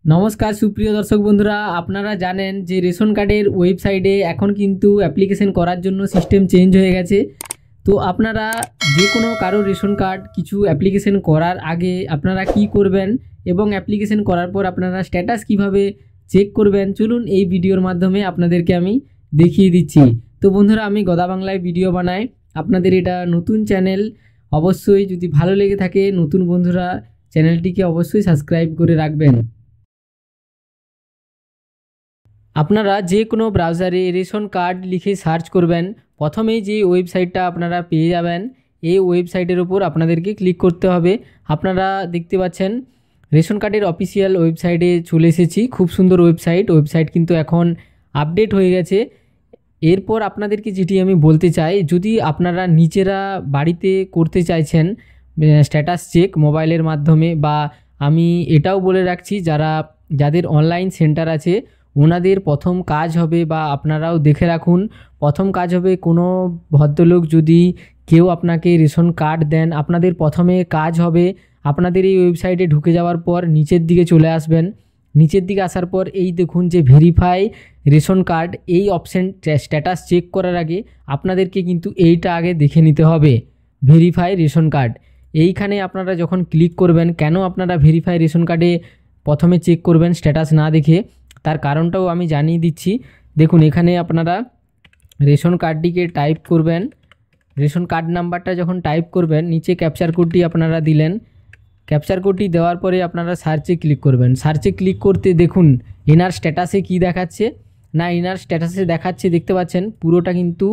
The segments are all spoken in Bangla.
নমস্কার সুপ্রিয় দর্শক বন্ধুরা, আপনারা জানেন যে রেশন কার্ডের ওয়েবসাইটে এখন কিন্তু অ্যাপ্লিকেশন করার জন্য সিস্টেম চেঞ্জ হয়ে গেছে। তো আপনারা যে কোনো কারো রেশন কার্ড কিছু অ্যাপ্লিকেশন করার আগে আপনারা কি করবেন এবং অ্যাপ্লিকেশন করার পর আপনারা স্ট্যাটাস কিভাবে চেক করবেন, চলুন এই ভিডিওর মাধ্যমে আপনাদেরকে আমি দেখিয়ে দিচ্ছি। তো বন্ধুরা, আমি গদা বাংলায় ভিডিও বানাই, আপনাদের এটা নতুন চ্যানেল। অবশ্যই যদি ভালো লেগে থাকে নতুন বন্ধুরা চ্যানেলটিকে অবশ্যই সাবস্ক্রাইব করে রাখবেন। আপনারা যে কোনো ব্রাউজারে রেশন কার্ড লিখে সার্চ করবেন, প্রথমেই যে ওয়েবসাইটটা আপনারা পেয়ে যাবেন এই ওয়েবসাইটের উপর আপনাদেরকে ক্লিক করতে হবে। আপনারা দেখতে পাচ্ছেন রেশন কার্ডের অফিসিয়াল ওয়েবসাইটে চলে এসেছি। খুব সুন্দর ওয়েবসাইট কিন্তু এখন আপডেট হয়ে গেছে। এরপর আপনাদেরকে যেটি আমি বলতে চাই, যদি আপনারা নিজেরা বাড়িতে করতে চাইছেন স্ট্যাটাস চেক মোবাইলের মাধ্যমে, বা আমি এটাও বলে রাখছি যাদের অনলাইন সেন্টার আছে ওনাদের প্রথম কাজ হবে, বা আপনারাও দেখে রাখুন, প্রথম কাজ হবে কোনো ভদ্রলোক যদি কেউ আপনাকে রেশন কার্ড দেন, আপনাদের প্রথমে কাজ হবে আপনাদের এই ওয়েবসাইটে ঢুকে যাওয়ার পর নিচের দিকে চলে আসবেন। নিচের দিকে আসার পর এই দেখুন যে ভেরিফাই রেশন কার্ড, এই অপশান স্ট্যাটাস চেক করার আগে আপনাদেরকে কিন্তু এইটা আগে দেখে নিতে হবে, ভেরিফাই রেশন কার্ড। এইখানে আপনারা যখন ক্লিক করবেন, কেন আপনারা ভেরিফাই রেশন কার্ডে প্রথমে চেক করবেন স্ট্যাটাস না দেখে, তার কারণটাও আমি জানিয়ে দিচ্ছি। দেখুন, এখানে আপনারা রেশন কার্ডটিকে টাইপ করবেন, রেশন কার্ড নাম্বারটা যখন টাইপ করবেন নিচে ক্যাপচার কোডটি আপনারা দিলেন। ক্যাপচার কোডটি দেওয়ার পরে আপনারা সার্চে ক্লিক করবেন। সার্চে ক্লিক করতে দেখুন এনার স্ট্যাটাসে কি দেখাচ্ছে না, এনার স্ট্যাটাসে দেখাচ্ছে দেখতে পাচ্ছেন পুরোটা কিন্তু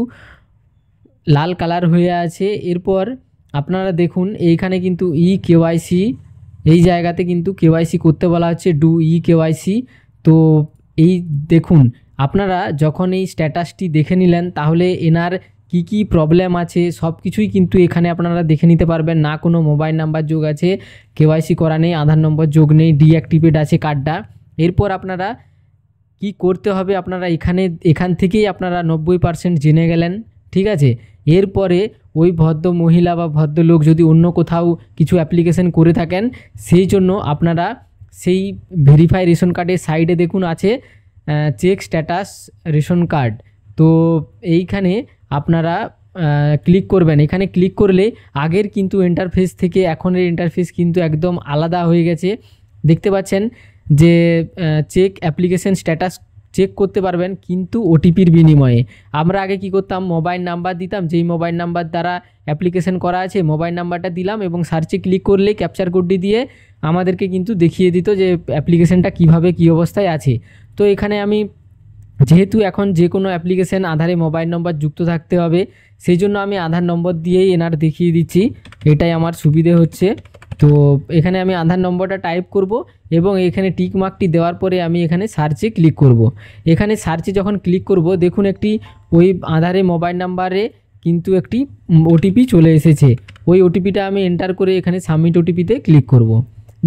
লাল কালার হয়ে আছে। এরপর আপনারা দেখুন এইখানে কিন্তু কেওয়াইসি, এই জায়গাতে কিন্তু কেওয়াইসি করতে বলা হচ্ছে, ডু কেওয়াইসি। তো এই দেখুন, আপনারা যখন এই স্ট্যাটাসটি দেখে নিলেন তাহলে এনার কি কি প্রবলেম আছে সব কিছুই কিন্তু এখানে আপনারা দেখে নিতে পারবেন। না কোনো মোবাইল নাম্বার যোগ আছে, কেওয়াইসি করা নেই, আধার নম্বর যোগ নেই, ডিঅ্যাক্টিভেট আছে কার্ডটা। এরপর আপনারা কি করতে হবে, আপনারা এখান থেকেই আপনারা 90% জেনে গেলেন, ঠিক আছে। এরপরে ওই ভদ্র মহিলা বা ভদ্রলোক যদি অন্য কোথাও কিছু অ্যাপ্লিকেশন করে থাকেন, সেই জন্য আপনারা সেই ভেরিফাই রেশন কার্ডের সাইডে দেখুন আছে চেক স্ট্যাটাস রেশন কার্ড। তো এইখানে আপনারা ক্লিক করবেন। এখানে ক্লিক করলে আগের কিন্তু ইন্টারফেস থেকে এখনের ইন্টারফেস কিন্তু একদম আলাদা হয়ে গেছে। দেখতে পাচ্ছেন যে চেক অ্যাপ্লিকেশন স্ট্যাটাস চেক করতে পারবেন কিন্তু ওটিপির বিনিময়ে। আমরা আগে কি করতাম, মোবাইল নাম্বার দিতাম, যেই মোবাইল নাম্বার দ্বারা অ্যাপ্লিকেশন করা আছে মোবাইল নাম্বারটা দিলাম এবং সার্চে ক্লিক করলে ক্যাপচার কোডটি দিয়ে আমাদেরকে কিন্তু দেখিয়ে দিত যে অ্যাপ্লিকেশনটা কিভাবে কী অবস্থায় আছে। তো এখানে আমি যেহেতু এখন যে কোনো অ্যাপ্লিকেশন আধারে মোবাইল নম্বর যুক্ত থাকতে হবে, সেই জন্য আমি আধার নম্বর দিয়েই এনার দেখিয়ে দিচ্ছি, এটাই আমার সুবিধে হচ্ছে। তো এখানে আমি আধার নম্বরটা টাইপ করব এবং এখানে টিক মার্কটি দেওয়ার পরে আমি এখানে সার্চে ক্লিক করব। এখানে সার্চে যখন ক্লিক করব দেখুন একটি ওই আধারে মোবাইল নাম্বারে কিন্তু একটি ওটিপি চলে এসেছে। ওই ওটিপিটা আমি এন্টার করে এখানে সাবমিট ওটিপিতে ক্লিক করব।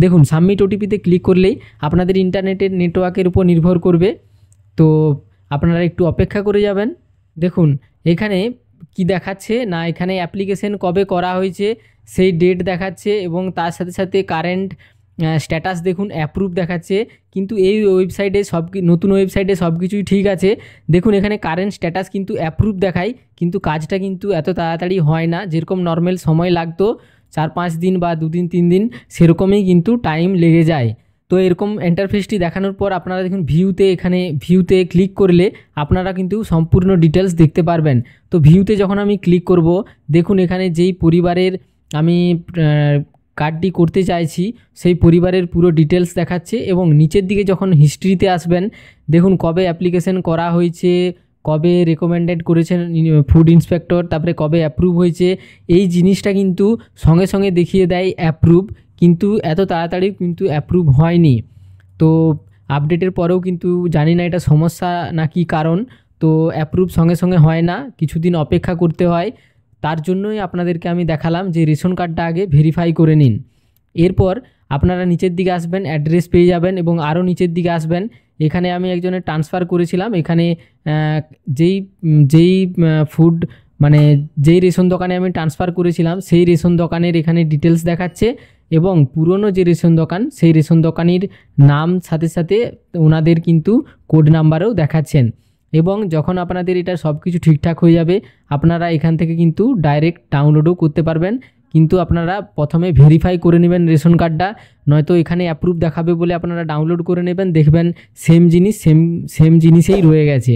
দেখুন সাবমিট ওটিপিতে ক্লিক করলেই আপনাদের ইন্টারনেটের নেটওয়ার্কের উপর নির্ভর করবে, তো আপনারা একটু অপেক্ষা করে যাবেন। দেখুন এখানে কি দেখাচ্ছে না, এখানে অ্যাপ্লিকেশন কবে করা হয়েছে সেই ডেট দেখাচ্ছে এবং তার সাথে সাথে কারেন্ট স্ট্যাটাস দেখুন অ্যাপ্রুভ দেখাচ্ছে। কিন্তু এই ওয়েবসাইটে নতুন ওয়েবসাইটে সব কিছুই ঠিক আছে। দেখুন এখানে কারেন্ট স্ট্যাটাস কিন্তু অ্যাপ্রুভ দেখায়, কিন্তু কাজটা কিন্তু এত তাড়াতাড়ি হয় না। যেরকম নর্মাল সময় লাগতো 4-5 দিন বা 2 দিন 3 দিন, সেরকমই কিন্তু টাইম লেগে যায়। তো এরকম ইন্টারফেসটি দেখানোর পর আপনারা দেখুন এখানে ভিউতে ক্লিক করলে আপনারা কিন্তু সম্পূর্ণ ডিটেলস দেখতে পারবেন। তো ভিউতে যখন আমি ক্লিক করব দেখুন এখানে যেই পরিবারের আমি কার্ডটি করতে চাইছি সেই পরিবারের পুরো ডিটেলস দেখাচ্ছে এবং নিচের দিকে যখন হিস্ট্রিতে আসবেন দেখুন কবে অ্যাপ্লিকেশন করা হয়েছে, কবে রেকমেন্ডেড করেছেন ফুড ইন্সপেক্টর, তারপরে কবে অ্যাপ্রুভ হয়েছে, এই জিনিসটা কিন্তু সঙ্গে সঙ্গে দেখিয়ে দেয় অ্যাপ্রুভ, কিন্তু এত তাড়াতাড়ি কিন্তু অ্যাপ্রুভ হয়নি। তো আপডেটের পরেও কিন্তু জানি না এটা সমস্যা নাকি কারণ, তো অ্যাপ্রুভ সঙ্গে সঙ্গে হয় না, কিছুদিন অপেক্ষা করতে হয়। তার জন্যই আপনাদেরকে আমি দেখালাম যে রেশন কার্ডটা আগে ভেরিফাই করে নিন। এরপর আপনারা নিচের দিকে আসবেন, অ্যাড্রেস পেয়ে যাবেন এবং আরও নিচের দিকে আসবেন। এখানে আমি একজনের ট্রান্সফার করেছিলাম, এখানে যেই ফুড মানে যেই রেশন দোকানে আমি ট্রান্সফার করেছিলাম সেই রেশন দোকানের এখানে ডিটেলস দেখাচ্ছে এবং পুরনো যে রেশন দোকান সেই রেশন দোকানির নাম সাথে সাথে ওনাদের কিন্তু কোড নাম্বারও দেখাচ্ছেন। এবং যখন আপনাদের এটা সব কিছু ঠিকঠাক হয়ে যাবে আপনারা এখান থেকে কিন্তু ডাইরেক্ট ডাউনলোডও করতে পারবেন, কিন্তু আপনারা প্রথমে ভেরিফাই করে নেবেন রেশন কার্ডটা, নয়তো এখানে অ্যাপ্রুভ দেখাবে বলে আপনারা ডাউনলোড করে নেবেন, দেখবেন সেম জিনিস সেম জিনিসেই রয়ে গেছে।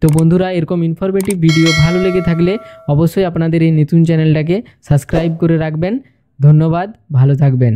তো বন্ধুরা, এরকম ইনফরমেটিভ ভিডিও ভালো লেগে থাকলে অবশ্যই আপনাদের এই নতুন চ্যানেলটাকে সাবস্ক্রাইব করে রাখবেন। ধন্যবাদ, ভালো থাকবেন।